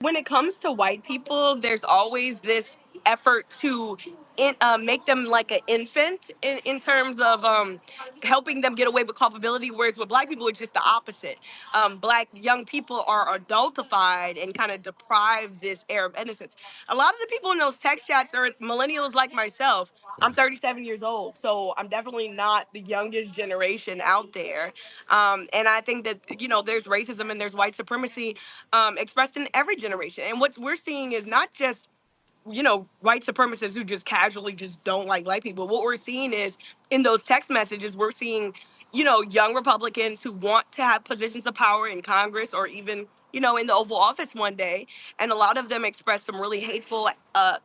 When it comes to white people, there's always this effort to make them like an infant in terms of helping them get away with culpability, whereas with black people, it's just the opposite. Black young people are adultified and kind of deprived this air of innocence. A lot of the people in those text chats are millennials like myself. I'm 37 years old, so I'm definitely not the youngest generation out there. And I think that, there's racism and there's white supremacy expressed in every generation. And what we're seeing is not just white supremacists who just casually just don't like black people. What we're seeing is in those text messages, we're seeing, young Republicans who want to have positions of power in Congress or even, in the Oval Office one day. And a lot of them express some really hateful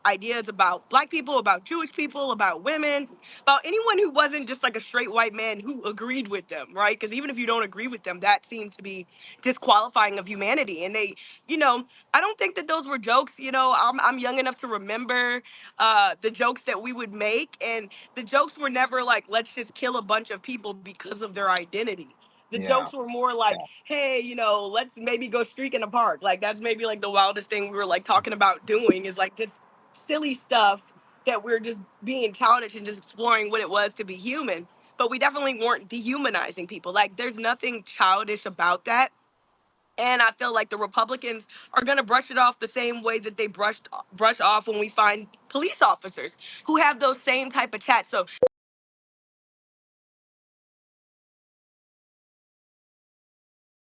ideas about black people, about Jewish people, about women, about anyone who wasn't just like a straight white man who agreed with them, right? Because even if you don't agree with them, that seems to be disqualifying of humanity. And they, you know, I don't think that those were jokes. I'm young enough to remember the jokes that we would make, and the jokes were never like, let's just kill a bunch of people because of their identity. The Yeah. jokes were more like, hey, let's maybe go streak in a park. Like, that's maybe like the wildest thing we were like talking about doing is like just silly stuff that we're just being childish and just exploring what it was to be human. But we definitely weren't dehumanizing people. Like, there's nothing childish about that. And I feel like the Republicans are going to brush it off the same way that they brush off when we find police officers who have those same type of chats. So